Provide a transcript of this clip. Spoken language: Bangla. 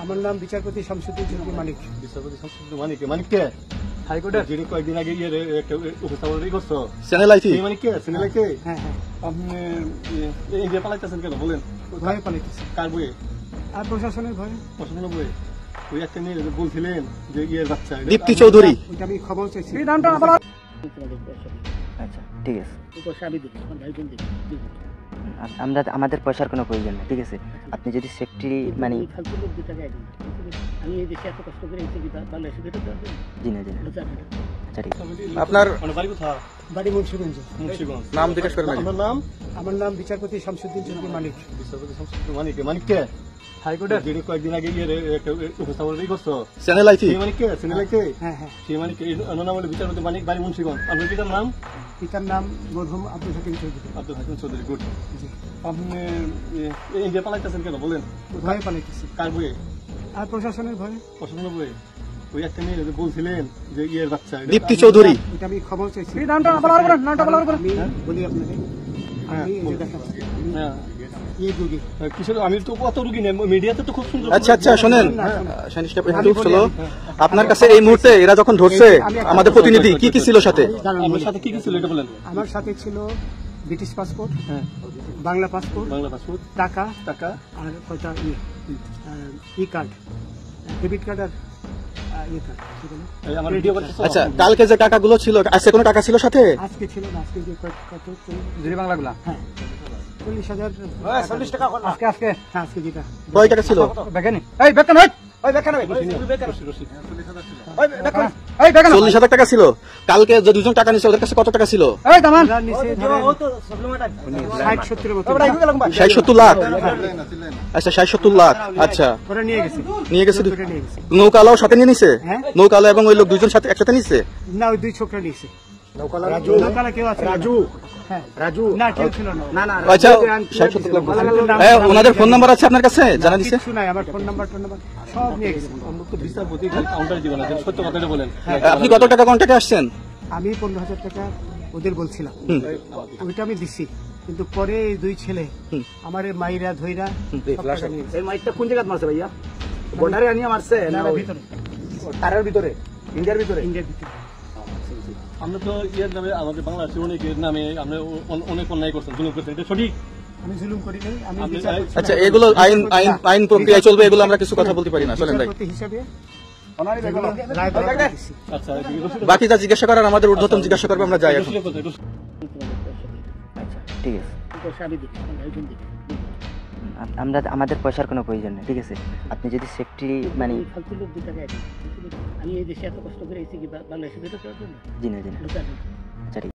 আমার নাম বিচারপতি শামসুদ্দিন চৌধুরী মানিক। বিচারপতি শামসুদ্দিন মানিক, মানিক কে? হাইকোর্টের যিনি কয়েকদিন আগে একটা উপস্থাপন করছো চ্যানেল আইছি মানিক কে? চ্যানেল কে? হ্যাঁ হ্যাঁ, আপনি ইন্ডিয়া পালাইতেছেন কেন বলেন? ভয়ে পালাইতেছে কার বইয়ে? আর প্রশাসনের ভয়ে। পছন্দ বইয়ে ওই একটা মেয়ে যে বলছিলেন যে বাচ্চা দীপ্তি চৌধুরী। ওইটা আমি খবর চাইছি। আচ্ছা ঠিক আছে, পয়সা আমি দিচ্ছি, আমার ভাই বোন দিচ্ছি। আমরা আমাদের পয়সার কোনো প্রয়োজন নেই, ঠিক আছে? আপনি যদি সেফটি মানে ফালতু লোক 2 টাকা একদম। আমি এই দেশে এত কষ্ট করে এসেছি, বাংলাদেশে যেতে পারবো না। জি না জি না, আচ্ছা ঠিক আছে। আপনার বাড়ি কোথায়? বাড়ি মুন্সিগঞ্জ। মুন্সিগঞ্জ। নাম জিজ্ঞেস করেন আগে। আপনার নাম? আমার নাম বিচারপতি শামসুদ্দিন চৌধুরী মানিক। বিচারপতি শামসুদ্দিন মানিক, মানিক কে? হাইকোর্টের যিনি কয়েকদিন আগে একটা উপস্থাপন করছো চ্যানেল আইছি সেই মানিক কে? চ্যানেল কে? হ্যাঁ হ্যাঁ, সেই মানিক নাম হলো বিচারপতি মানিক, বাড়ি মুন্সিগঞ্জ। আপনার পিতার নাম? পিতার নাম মরহুম আব্দুল হাকিম চৌধুরী। আব্দুল হাকিম চৌধুরী। গুড। জি, আপনি ইন্ডিয়া পালাইতেছেন কেন বলেন? ভয়ে পালাইতেছে কার বইয়ে? আর প্রশাসনের ভয়ে। পছন্দ বইয়ে ওই একটা মেয়ে যে বলছিলেন যে বাচ্চা দীপ্তি চৌধুরী। ওইটা আমি খবর চাইছি। নামটা বলার পরে আমি বলি আপনাকে, আমি এই যে দেখাচ্ছি, হ্যাঁ এই রোগী। কিসের? আমি তো কত রুগী নেই, মিডিয়াতে তো খুব সুন্দর। আচ্ছা আচ্ছা শোনেন, শানিশ সাহেব একটু চলো। আপনার কাছে এই মুহূর্তে এরা যখন ধরছে আমাদের প্রতিনিধি কি কি ছিল সাথে? আমার সাথে কি কি ছিল এটা বলেন? আমার সাথে ছিল ব্রিটিশ পাসপোর্ট, হ্যাঁ, বাংলা পাসপোর্ট, বাংলা পাসপোর্ট, টাকা টাকা, আর কয়টা ই কার্ড, ডেবিট কার্ড আর ই কার্ড। এই আমার ভিডিও করতেছো? আচ্ছা কালকে যে টাকাগুলো ছিল আজকে কোনো টাকা ছিল সাথে? আজকে ছিল না, আজকে যে কত যদি বাংলাগুলা হ্যাঁ 40,000 40 টাকা আজকে আজকে হ্যাঁ, আজকে যেটা কয় টাকা ছিল? বেকানি এই বেকান হই ওই বেকান হই রশি, রশি। ওই বেকান এই বেকান 40,000 টাকা ছিল। কালকে যে দুজন টাকা নিছে ওদের কাছে কত টাকা ছিল? এই দামান ওরা নিচে ধরেন 60-70 মতো 60-70 লাখ। আচ্ছা 60-70 লাখ। আচ্ছা ওরা নিয়ে গেছে। নিয়ে গেছে। ওটা নিয়ে গেছে। নৌকালাও সাথে নিয়ে নিছে? হ্যাঁ। নৌকালা এবং ওই লোক দুজন সাথে একসাথে নিছে? না, ওই 2 ছোকরা নিয়েছে। নৌকালা কেউ আছে? হ্যাঁ রাজু না, কেউ ছিল না। না আচ্ছা 60-70 লাখ। হ্যাঁ, ওনাদের ফোন নাম্বার আছে আপনার কাছে? জানা দিছে? কিছু নাই, আমার ফোন নাম্বার সব নিয়ে গেছে। আমরা তো বিচারপতি কাউন্টার দিব না, সত্য কথাটা বলেন। আপনি কত টাকা কন্ট্যাক্টে আসছেন? আমি 15,000 টাকা ওদের বলছিলাম, হুম। ওইটা আমি দিছি, কিন্তু পরে এই 2 ছেলে আমার মাইরা ধইরা সব টাকা নিয়ে গেছে। এই মাইটটা কোন জায়গায় মারছে ভাইয়া? বর্ডারে আনিয়া মারছে না না, ভিতরে তারের ভিতরে ইন্ডিয়ার ভিতরে? ইন্ডিয়ার ভিতরে। আমরা তো নামে আমাদের বাংলাদেশে অনেকের নামে আমরা অনেক অন্যায় করছেন, জুলুম করছেন, এটা সঠিক? আমি জুলুম করি নাই, আমি আপনি- বিচার করছি। আচ্ছা এগুলো আইন আইন আইন প্রক্রিয়ায় চলবে, এগুলো আমরা কিছু কথা বলতে পারি না। চলেন ভাই। বিচারপতি হিসাবে অনারি রায় দেওয়া দিছি। আচ্ছা বাকি যা জিজ্ঞাসা করার আমাদের ঊর্ধ্বতন জিজ্ঞাসা করবে, আমরা যাই এখন। রশিদের কথা, রশি। আচ্ছা ঠিক আছে, পয়সা আমি দিচ্ছি, আমার ভাই বোন দিচ্ছি। আমরা আমাদের পয়সার কোনো প্রয়োজন নেই, ঠিক আছে? আপনি যদি সেফটি মানে ফালতু লোক 2 টাকা একদম। আমি এই দেশে এত কষ্ট করে এসেছি, বাংলাদেশে যেতে পারবো না। জি না জি না, বুঝলেন? আচ্ছা ঠিক আছে।